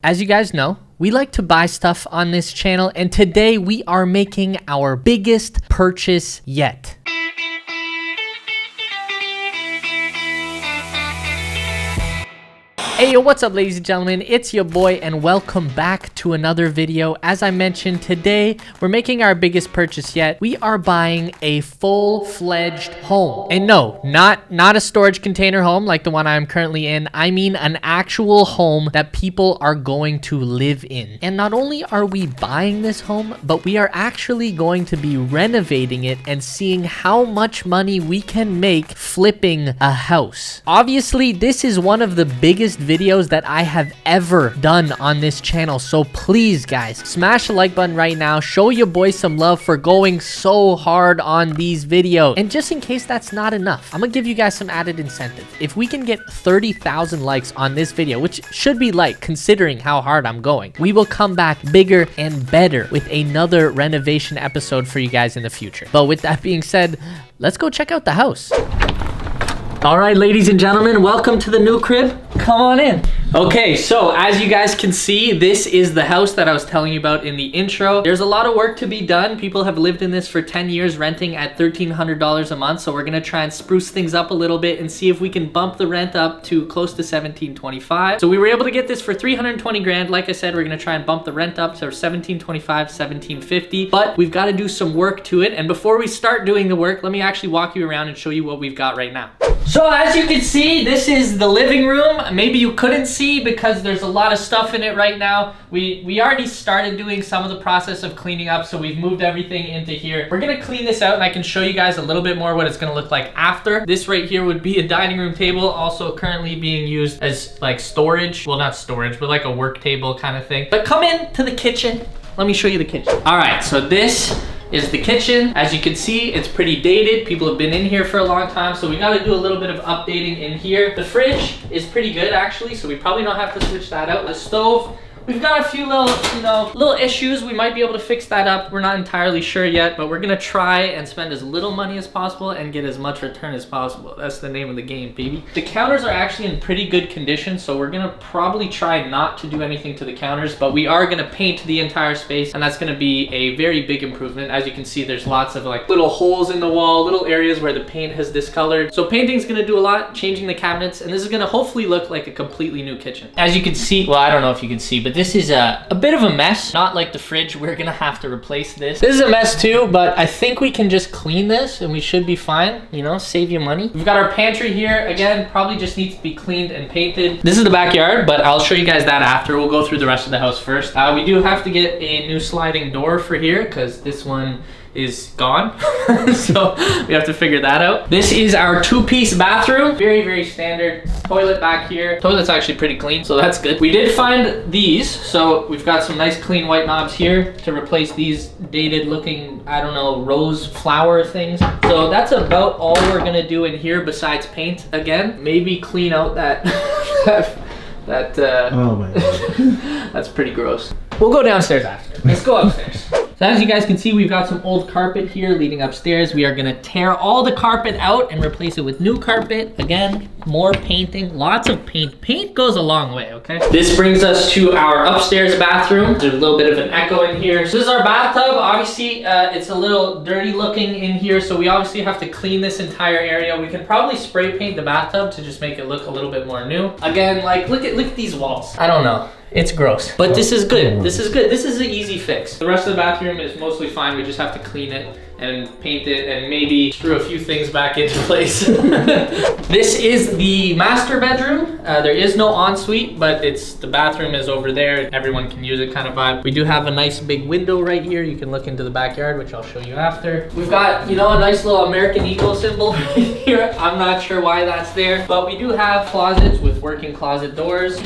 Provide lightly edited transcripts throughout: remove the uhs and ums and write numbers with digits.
As you guys know, we like to buy stuff on this channel, and today we are making our biggest purchase yet. Hey, yo, what's up, ladies and gentlemen? It's your boy, and welcome back to another video. As I mentioned, today we're making our biggest purchase yet. We are buying a full-fledged home. And no, not a storage container home like the one I'm currently in. I mean an actual home that people are going to live in. And not only are we buying this home, but we are actually going to be renovating it and seeing how much money we can make flipping a house. Obviously, this is one of the biggest videos that I have ever done on this channel, so please guys, smash the like button right now. Show your boy some love for going so hard on these videos. And just in case that's not enough, I'm gonna give you guys some added incentive. If we can get 30,000 likes on this video, which should be like considering how hard I'm going, we will come back bigger and better with another renovation episode for you guys in the future. But with that being said, let's go check out the house. All right, ladies and gentlemen, welcome to the new crib. Come on in. Okay, so as you guys can see, this is the house that I was telling you about in the intro. There's a lot of work to be done. People have lived in this for 10 years renting at $1,300 a month. So we're gonna try and spruce things up a little bit and see if we can bump the rent up to close to $1,725. So we were able to get this for 320 grand. Like I said, we're gonna try and bump the rent up to $1,725, $1,750, but we've gotta do some work to it. And before we start doing the work, let me actually walk you around and show you what we've got right now. So as you can see, this is the living room. Maybe you couldn't see because there's a lot of stuff in it right now. We already started doing some of the process of cleaning up, so we've moved everything into here. We're gonna clean this out and I can show you guys a little bit more what it's gonna look like after. This right here would be a dining room table, also currently being used as like storage. Well, not storage, but like a work table kind of thing. But come in to the kitchen. Let me show you the kitchen. All right, so this is the kitchen. As you can see, it's pretty dated. People have been in here for a long time, so we gotta do a little bit of updating in here. The fridge is pretty good actually, so we probably don't have to switch that out. The stove, we've got a few little issues. We might be able to fix that up. We're not entirely sure yet, but we're gonna try and spend as little money as possible and get as much return as possible. That's the name of the game, baby. The counters are actually in pretty good condition, so we're gonna probably try not to do anything to the counters, but we are gonna paint the entire space, and that's gonna be a very big improvement. As you can see, there's lots of like little holes in the wall, little areas where the paint has discolored. So painting's gonna do a lot, changing the cabinets, and this is gonna hopefully look like a completely new kitchen. As you can see, well, I don't know if you can see, but this is a bit of a mess. Not like the fridge. We're gonna have to replace this. This is a mess too, but I think we can just clean this and we should be fine, you know, save you money. We've got our pantry here. Again, probably just needs to be cleaned and painted. This is the backyard, but I'll show you guys that after. We'll go through the rest of the house first. We do have to get a new sliding door for here because this one is gone. So we have to figure that out. This is our two-piece bathroom. Very, very standard. Toilet back here. Toilet's actually pretty clean, so that's good. We did find these, so we've got some nice clean white knobs here to replace these dated looking, I don't know, rose flower things. So that's about all we're gonna do in here besides paint again. Maybe clean out that oh my God. That's pretty gross. We'll go downstairs after. Let's go upstairs. So as you guys can see, we've got some old carpet here leading upstairs. We are gonna tear all the carpet out and replace it with new carpet. Again, more painting, lots of paint. Paint goes a long way, okay? This brings us to our upstairs bathroom. There's a little bit of an echo in here. So this is our bathtub. Obviously, it's a little dirty looking in here, so we obviously have to clean this entire area. We can probably spray paint the bathtub to just make it look a little bit more new. Again, like look at these walls. I don't know. It's gross, but this is good. This is good. This is an easy fix. The rest of the bathroom is mostly fine. We just have to clean it and paint it and maybe screw a few things back into place. This is the master bedroom. There is no ensuite, but the bathroom is over there. Everyone can use it kind of vibe. We do have a nice big window right here. You can look into the backyard, which I'll show you after. We've got, you know, a nice little American Eagle symbol right here. I'm not sure why that's there, but we do have closets with working closet doors.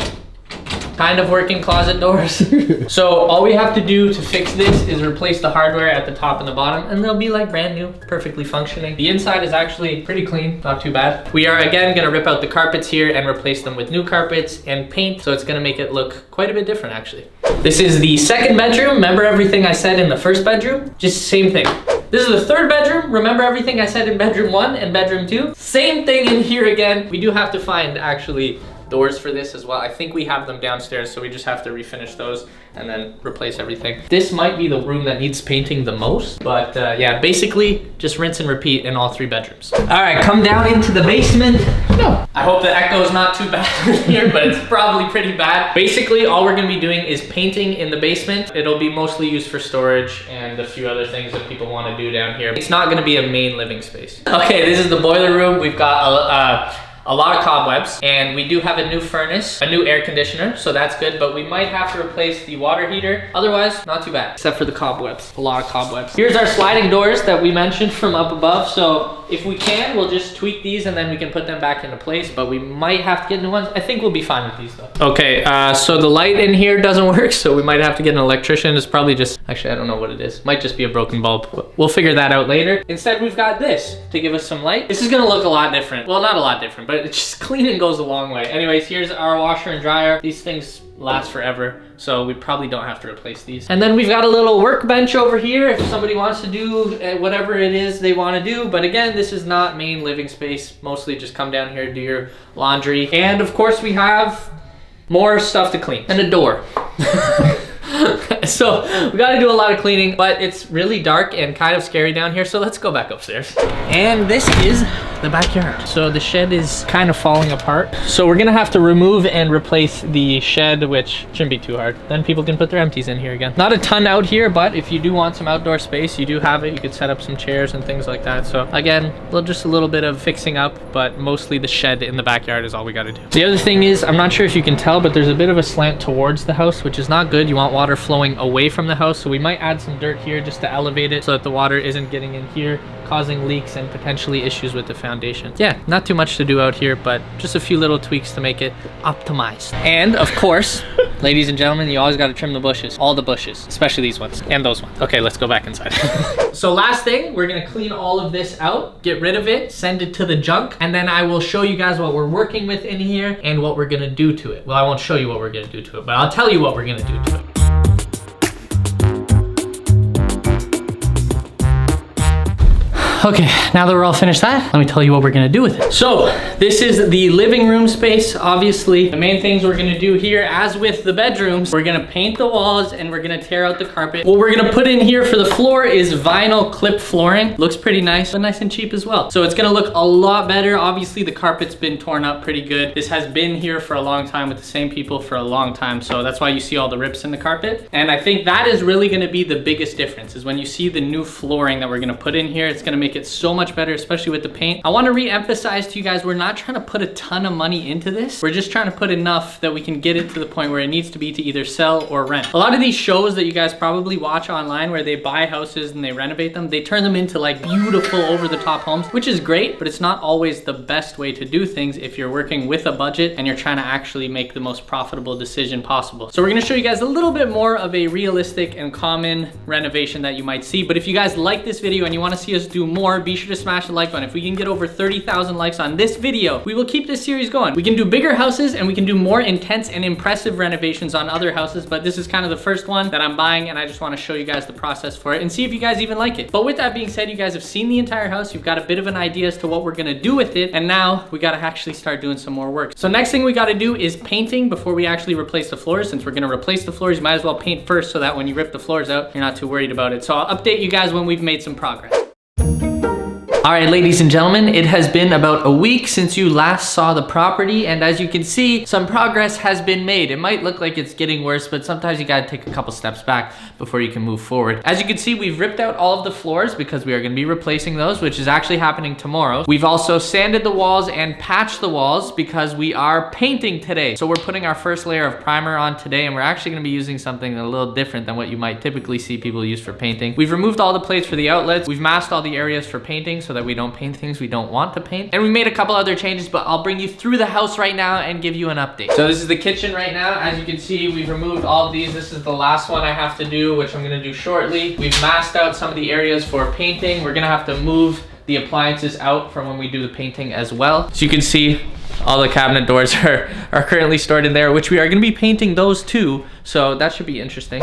Kind of working closet doors. So all we have to do to fix this is replace the hardware at the top and the bottom, and they'll be like brand new, perfectly functioning. The inside is actually pretty clean, not too bad. We are again gonna rip out the carpets here and replace them with new carpets and paint, so it's gonna make it look quite a bit different actually. This is the second bedroom. Remember everything I said in the first bedroom? Just same thing. This is the third bedroom. Remember everything I said in bedroom 1 and bedroom 2? Same thing in here again. We do have to find actually doors for this as well. I think we have them downstairs, so we just have to refinish those and then replace everything. This might be the room that needs painting the most, but yeah, basically just rinse and repeat in all 3 bedrooms. All right, come down into the basement. No, I hope the echo is not too bad here, but it's probably pretty bad. Basically, all we're gonna be doing is painting in the basement. It'll be mostly used for storage and a few other things that people wanna do down here. It's not gonna be a main living space. Okay, this is the boiler room. We've got a lot of cobwebs, and we do have a new furnace, a new air conditioner, so that's good, but we might have to replace the water heater. Otherwise, not too bad, except for the cobwebs, a lot of cobwebs. Here's our sliding doors that we mentioned from up above, so if we can, we'll just tweak these and then we can put them back into place, but we might have to get new ones. I think we'll be fine with these though. Okay, so the light in here doesn't work, so we might have to get an electrician. It's probably just, actually, I don't know what it is. Might just be a broken bulb. We'll figure that out later. Instead, we've got this to give us some light. This is gonna look a lot different. Well, not a lot different, but it's just cleaning goes a long way. Anyways, here's our washer and dryer. These things last forever, so we probably don't have to replace these. And then we've got a little workbench over here if somebody wants to do whatever it is they want to do. But again, this is not main living space. Mostly just come down here, do your laundry. And of course we have more stuff to clean and a door. So we got to do a lot of cleaning, but it's really dark and kind of scary down here, so let's go back upstairs. And this is the backyard. So the shed is kind of falling apart, so we're gonna have to remove and replace the shed, which shouldn't be too hard. Then people can put their empties in here again. Not a ton out here, but if you do want some outdoor space, you do have it. You could set up some chairs and things like that. So again, just a little bit of fixing up, but mostly the shed in the backyard is all we got to do. The other thing is, I'm not sure if you can tell, but there's a bit of a slant towards the house, which is not good. You want water flowing away from the house, so we might add some dirt here just to elevate it so that the water isn't getting in here, causing leaks and potentially issues with the foundation. Yeah, not too much to do out here, but just a few little tweaks to make it optimized. And of course, ladies and gentlemen, you always got to trim the bushes, all the bushes, especially these ones and those ones. Okay, let's go back inside. So last thing, we're gonna clean all of this out, get rid of it, send it to the junk, and then I will show you guys what we're working with in here and what we're gonna do to it. Well, I won't show you what we're gonna do to it, but I'll tell you what we're gonna do to it. Okay, now that we're all finished that, let me tell you what we're gonna do with it. So, this is the living room space, obviously. The main things we're gonna do here, as with the bedrooms, we're gonna paint the walls and we're gonna tear out the carpet. What we're gonna put in here for the floor is vinyl clip flooring. Looks pretty nice, but nice and cheap as well. So it's gonna look a lot better. Obviously, the carpet's been torn up pretty good. This has been here for a long time with the same people for a long time, so that's why you see all the rips in the carpet. And I think that is really gonna be the biggest difference, is when you see the new flooring that we're gonna put in here, it's gonna make it so much better, especially with the paint. I want to re-emphasize to you guys, we're not trying to put a ton of money into this. We're just trying to put enough that we can get it to the point where it needs to be to either sell or rent. A lot of these shows that you guys probably watch online where they buy houses and they renovate them, they turn them into like beautiful over-the-top homes, which is great, but it's not always the best way to do things if you're working with a budget and you're trying to actually make the most profitable decision possible. So we're going to show you guys a little bit more of a realistic and common renovation that you might see. But if you guys like this video and you want to see us do more, be sure to smash the like button. If we can get over 30,000 likes on this video, we will keep this series going. We can do bigger houses and we can do more intense and impressive renovations on other houses, but this is kind of the first one that I'm buying, and I just want to show you guys the process for it and see if you guys even like it. But with that being said, you guys have seen the entire house. You've got a bit of an idea as to what we're gonna do with it, and now we gotta actually start doing some more work. So next thing we gotta do is painting before we actually replace the floors. Since we're gonna replace the floors, you might as well paint first so that when you rip the floors out, you're not too worried about it. So I'll update you guys when we've made some progress. All right, ladies and gentlemen, it has been about a week since you last saw the property, and as you can see, some progress has been made. It might look like it's getting worse, but sometimes you gotta take a couple steps back before you can move forward. As you can see, we've ripped out all of the floors because we are gonna be replacing those, which is actually happening tomorrow. We've also sanded the walls and patched the walls because we are painting today. So we're putting our first layer of primer on today, and we're actually gonna be using something a little different than what you might typically see people use for painting. We've removed all the plates for the outlets. We've masked all the areas for painting so that we don't paint things we don't want to paint. And we made a couple other changes, but I'll bring you through the house right now and give you an update. So this is the kitchen right now. As you can see, we've removed all of these. This is the last one I have to do, which I'm gonna do shortly. We've masked out some of the areas for painting. We're gonna have to move the appliances out from when we do the painting as well. So you can see all the cabinet doors are currently stored in there, which we are gonna be painting those too. So that should be interesting.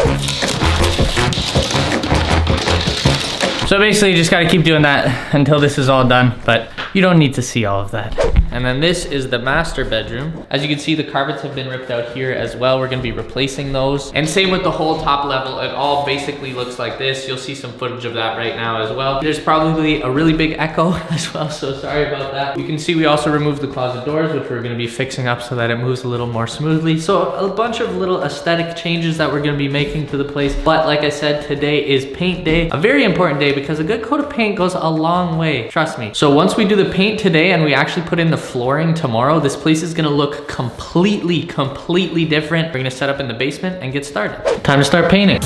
So basically you just gotta keep doing that until this is all done, but you don't need to see all of that. And then this is the master bedroom. As you can see, the carpets have been ripped out here as well. We're gonna be replacing those. And same with the whole top level. It all basically looks like this. You'll see some footage of that right now as well. There's probably a really big echo as well, so sorry about that. You can see we also removed the closet doors, which we're gonna be fixing up so that it moves a little more smoothly. So a bunch of little aesthetic changes that we're gonna be making to the place. But like I said, today is paint day. A very important day because a good coat of paint goes a long way, trust me. So once we do the paint today and we actually put in the flooring tomorrow, this place is gonna look completely different. We're gonna set up in the basement and get started. Time to start painting.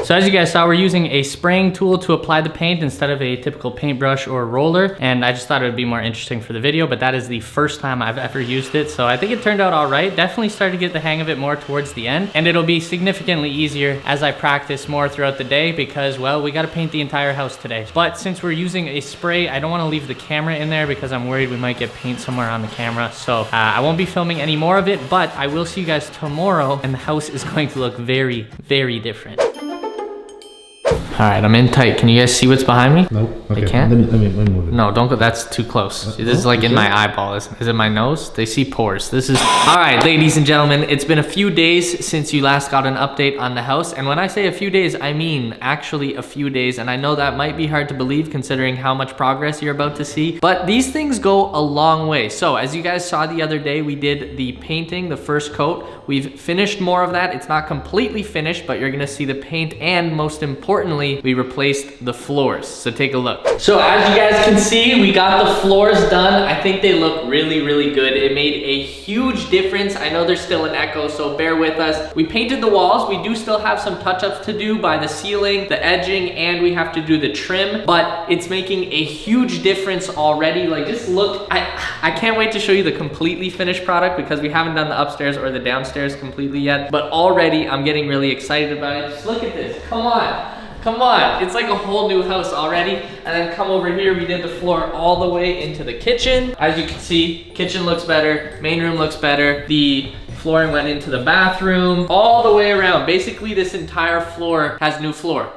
So as you guys saw, we're using a spraying tool to apply the paint instead of a typical paintbrush or roller. And I just thought it would be more interesting for the video, but that is the first time I've ever used it. So I think it turned out all right. Definitely started to get the hang of it more towards the end. And it'll be significantly easier as I practice more throughout the day because, well, we gotta paint the entire house today. But since we're using a spray, I don't wanna leave the camera in there because I'm worried we might get paint somewhere on the camera. So I won't be filming any more of it, but I will see you guys tomorrow and the house is going to look very different. All right, I'm in tight. Can you guys see what's behind me? Nope. Okay. They can't? Let me move it. No, don't go. That's too close. This is like in my eyeball. Is it my nose? They see pores. This is... All right, ladies and gentlemen, it's been a few days since you last got an update on the house. And when I say a few days, I mean actually a few days. And I know that might be hard to believe considering how much progress you're about to see. But these things go a long way. So as you guys saw the other day, we did the painting, the first coat. We've finished more of that. It's not completely finished, but you're gonna see the paint, and most importantly, we replaced the floors. So take a look. So as you guys can see, we got the floors done. I think they look really good. It made a huge difference. I know there's still an echo, so bear with us. We painted the walls. We do still have some touch-ups to do by the ceiling, the edging, and we have to do the trim, but it's making a huge difference already. Like, just look. I can't wait to show you the completely finished product because we haven't done the upstairs or the downstairs completely yet, but already I'm getting really excited about it. Just look at this. Come on. Come on, it's like a whole new house already. And then come over here, we did the floor all the way into the kitchen. As you can see, kitchen looks better, main room looks better. The flooring went into the bathroom, all the way around. Basically, this entire floor has new floor.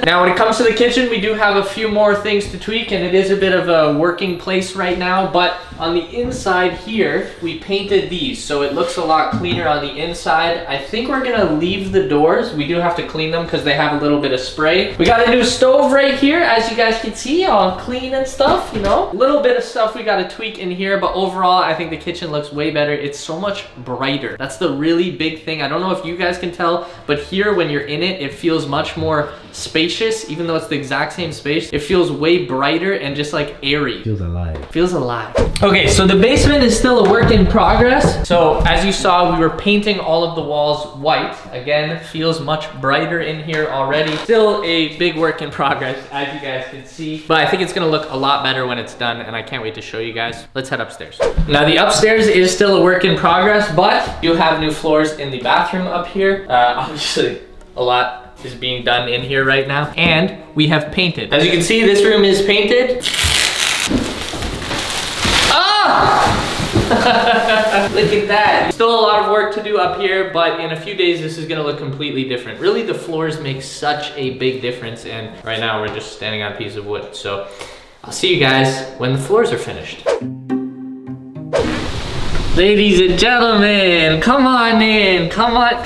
Now, when it comes to the kitchen, we do have a few more things to tweak, and it is a bit of a working place right now, but on the inside here, we painted these, so it looks a lot cleaner on the inside. I think we're gonna leave the doors. We do have to clean them because they have a little bit of spray. We got a new stove right here, as you guys can see, all clean and stuff, you know? A little bit of stuff we gotta tweak in here, but overall, I think the kitchen looks way better. It's so much brighter. That's the really big thing. I don't know if you guys can tell, but here when you're in it, it feels much more spacious, even though it's the exact same space. It feels way brighter and just like airy. Feels alive. Feels alive. Okay, so the basement is still a work in progress. So as you saw, we were painting all of the walls white. Again, feels much brighter in here already. Still a big work in progress, as you guys can see. But I think it's gonna look a lot better when it's done, and I can't wait to show you guys. Let's head upstairs. Now the upstairs is still a work in progress, but you have new floors in the bathroom up here. Obviously, a lot is being done in here right now, and we have painted. As you can see, this room is painted. Look at that. Still a lot of work to do up here, but in a few days, this is gonna look completely different. Really, the floors make such a big difference, and right now we're just standing on a piece of wood. So I'll see you guys when the floors are finished. Ladies and gentlemen, come on in. Come on,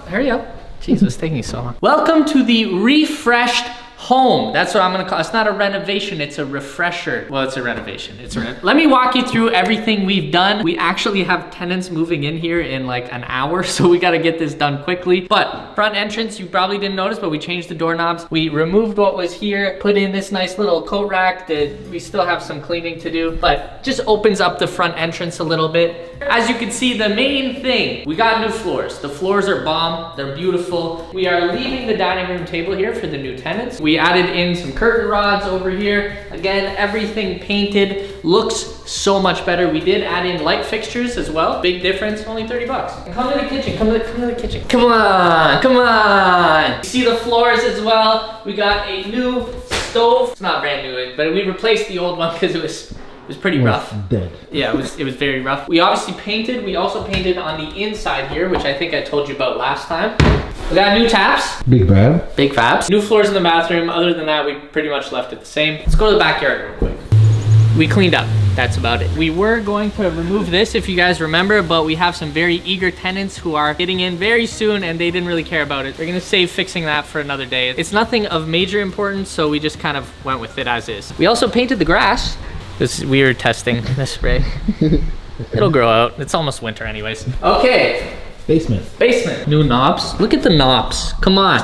hurry up. Jeez, what's taking so long? Welcome to the refreshed home. That's what I'm gonna call it. It's not a renovation, it's a refresher. Well, it's a renovation. Let me walk you through everything we've done. We actually have tenants moving in here in like an hour, so we gotta get this done quickly. But front entrance, you probably didn't notice, but we changed the doorknobs. We removed what was here, put in this nice little coat rack that we still have some cleaning to do, but just opens up the front entrance a little bit. As you can see, the main thing, we got new floors. The floors are bomb, they're beautiful. We are leaving the dining room table here for the new tenants. We added in some curtain rods over here. Again, everything painted, looks so much better. We did add in light fixtures as well. Big difference, only 30 bucks. And come to the kitchen, come to the kitchen. Come on. You see the floors as well. We got a new stove. It's not brand new, but we replaced the old one because it was pretty rough. Dead. Yeah, it was very rough. We obviously painted. We also painted on the inside here, which I think I told you about last time. We got new taps. Big fab. Big fabs. New floors in the bathroom. Other than that, we pretty much left it the same. Let's go to the backyard real quick. We cleaned up. That's about it. We were going to remove this if you guys remember, but we have some very eager tenants who are getting in very soon and they didn't really care about it. We're gonna save fixing that for another day. It's nothing of major importance, so we just kind of went with it as is. We also painted the grass. We were testing the spray. It'll grow out. It's almost winter anyways. Okay. Basement. New knobs. Look at the knobs. Come on.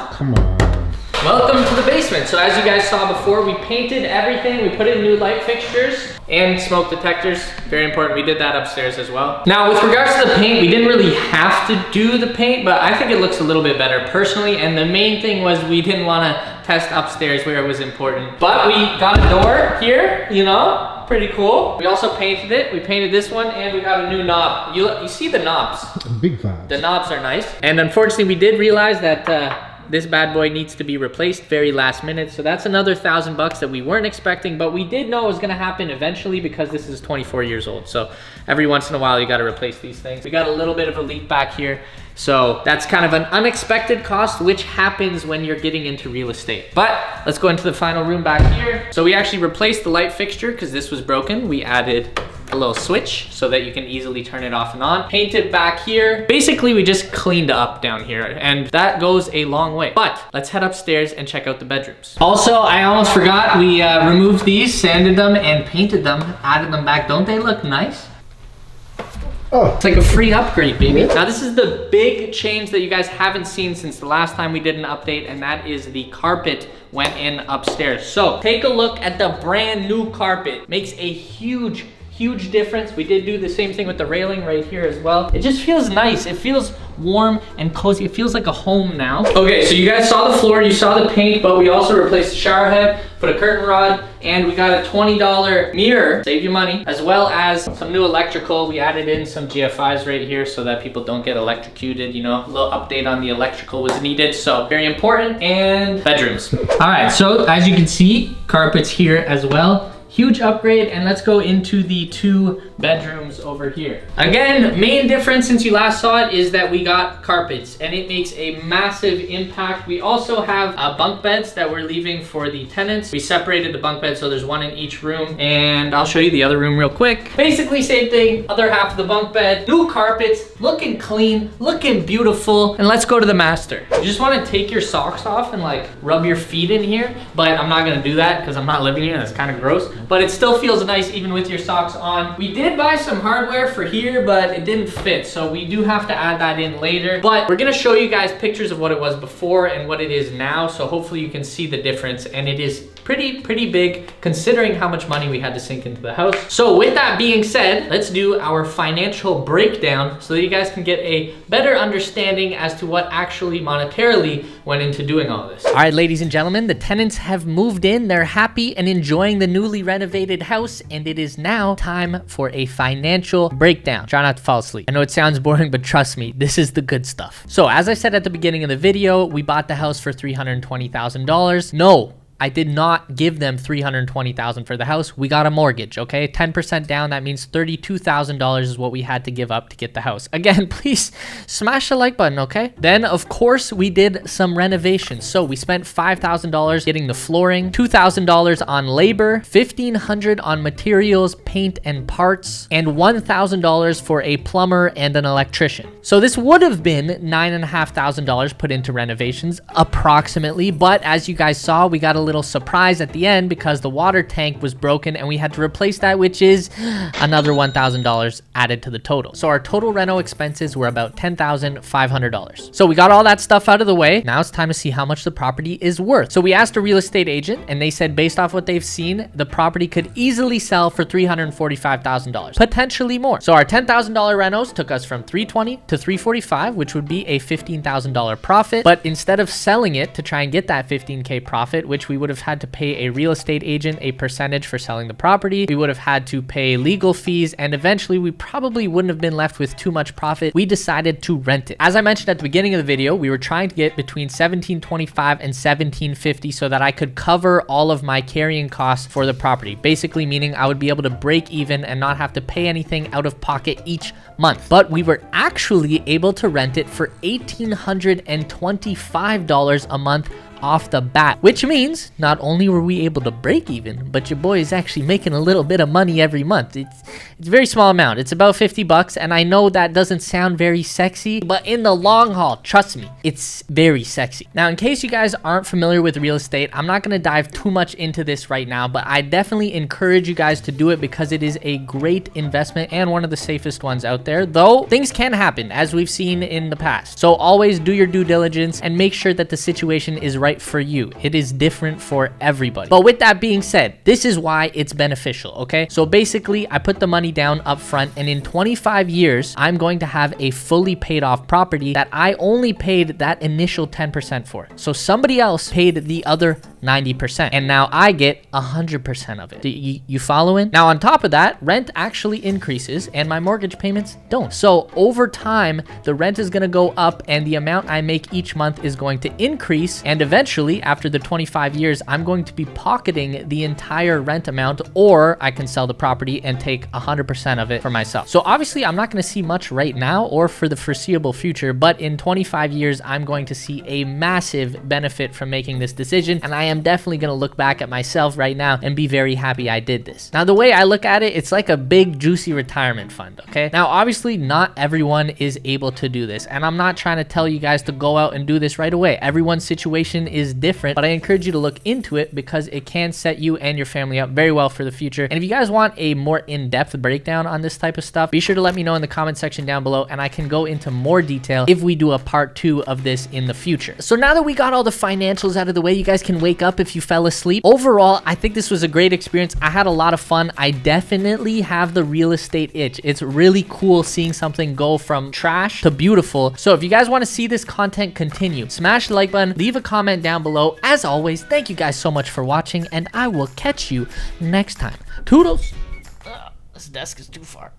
Welcome to the basement. So as you guys saw before, we painted everything. We put in new light fixtures and smoke detectors. Very important. We did that upstairs as well. Now, with regards to the paint, we didn't really have to do the paint, but I think it looks a little bit better personally. And the main thing was we didn't want to test upstairs where it was important. But we got a door here, you know, pretty cool. We also painted it. We painted this one and we got a new knob. You see the knobs. Big fab. The knobs are nice. And unfortunately, we did realize that this bad boy needs to be replaced very last minute. So that's another $1,000 that we weren't expecting, but we did know it was gonna happen eventually because this is 24 years old. So every once in a while, you gotta replace these things. We got a little bit of a leak back here. So that's kind of an unexpected cost, which happens when you're getting into real estate. But let's go into the final room back here. So we actually replaced the light fixture because this was broken. We added a little switch so that you can easily turn it off and on. Painted back here. Basically, we just cleaned up down here and that goes a long way. But let's head upstairs and check out the bedrooms. Also, I almost forgot, we removed these, sanded them and painted them, added them back. Don't they look nice? Oh. It's like a free upgrade, baby. Now this is the big change that you guys haven't seen since the last time we did an update, and that is the carpet went in upstairs. So take a look at the brand new carpet. Makes a huge difference. We did do the same thing with the railing right here as well. It just feels nice. It feels warm and cozy. It feels like a home now. Okay, so you guys saw the floor, you saw the paint, but we also replaced the shower head, put a curtain rod, and we got a $20 mirror, save you money, as well as some new electrical. We added in some GFIs right here so that people don't get electrocuted, you know, a little update on the electrical was needed, so very important. And bedrooms. All right, so as you can see, carpets here as well. Huge upgrade, and let's go into the 2 bedrooms over here. Again, main difference since you last saw it is that we got carpets, and it makes a massive impact. We also have bunk beds that we're leaving for the tenants. We separated the bunk beds, so there's one in each room, and I'll show you the other room real quick. Basically same thing, other half of the bunk bed, new carpets, looking clean, looking beautiful. And let's go to the master. You just want to take your socks off and like rub your feet in here, but I'm not gonna do that because I'm not living here. That's kind of gross. But it still feels nice even with your socks on. We did buy some hardware for here, but it didn't fit, so we do have to add that in later. But we're gonna show you guys pictures of what it was before and what it is now, so hopefully you can see the difference, and it is pretty big considering how much money we had to sink into the house. So with that being said, let's do our financial breakdown so that you guys can get a better understanding as to what actually monetarily went into doing all this. All right, ladies and gentlemen, the tenants have moved in. They're happy and enjoying the newly renovated house, and it is now time for a financial breakdown. Try not to fall asleep. I know it sounds boring, but trust me, this is the good stuff. So as I said at the beginning of the video, we bought the house for $320,000. No, I did not give them $320,000 for the house. We got a mortgage, okay? 10% down, that means $32,000 is what we had to give up to get the house. Again, please smash the like button, okay? Then, of course, we did some renovations. So we spent $5,000 getting the flooring, $2,000 on labor, $1,500 on materials, paint, and parts, and $1,000 for a plumber and an electrician. So this would have been $9,500 put into renovations, approximately, but as you guys saw, we got a little surprise at the end because the water tank was broken and we had to replace that, which is another $1,000 added to the total. So our total reno expenses were about $10,500. So we got all that stuff out of the way. Now it's time to see how much the property is worth. So we asked a real estate agent and they said based off what they've seen, the property could easily sell for $345,000, potentially more. So our $10,000 renos took us from $320 to $345, which would be a $15,000 profit. But instead of selling it to try and get that $15K profit, which we we would have had to pay a real estate agent a percentage for selling the property. We would have had to pay legal fees, and eventually we probably wouldn't have been left with too much profit. We decided to rent it. As I mentioned at the beginning of the video, we were trying to get between $17.25 and $17.50 so that I could cover all of my carrying costs for the property. Basically meaning I would be able to break even and not have to pay anything out of pocket each month. But we were actually able to rent it for $1,825 a month off the bat, which means not only were we able to break even, but your boy is actually making a little bit of money every month. It's a very small amount. It's about 50 bucks, and I know that doesn't sound very sexy, but in the long haul, trust me, it's very sexy. Now, in case you guys aren't familiar with real estate, I'm not going to dive too much into this right now, but I definitely encourage you guys to do it because it is a great investment and one of the safest ones out there, though things can happen as we've seen in the past. So always do your due diligence and make sure that the situation is right for you. It is different for everybody. But with that being said, this is why it's beneficial, okay? So basically, I put the money down up front, and in 25 years, I'm going to have a fully paid off property that I only paid that initial 10% for. So somebody else paid the other 90%, and now I get 100% of it. You following? Now, on top of that, rent actually increases and my mortgage payments don't. So over time, the rent is going to go up and the amount I make each month is going to increase, and eventually after the 25 years, I'm going to be pocketing the entire rent amount, or I can sell the property and take 100% of it for myself. So obviously I'm not going to see much right now or for the foreseeable future, but in 25 years, I'm going to see a massive benefit from making this decision, and I am definitely going to look back at myself right now and be very happy I did this. Now, the way I look at it, it's like a big juicy retirement fund, okay? Now, obviously not everyone is able to do this, and I'm not trying to tell you guys to go out and do this right away. Everyone's situation is different, but I encourage you to look into it because it can set you and your family up very well for the future. And if you guys want a more in-depth breakdown on this type of stuff, be sure to let me know in the comment section down below, and I can go into more detail if we do a part 2 of this in the future. So now that we got all the financials out of the way, you guys can wake up if you fell asleep. Overall, I think this was a great experience. I had a lot of fun. I definitely have the real estate itch. It's really cool seeing something go from trash to beautiful. So if you guys want to see this content continue, smash the like button, leave a comment down below. As always, thank you guys so much for watching, and I will catch you next time. Toodles! This desk is too far.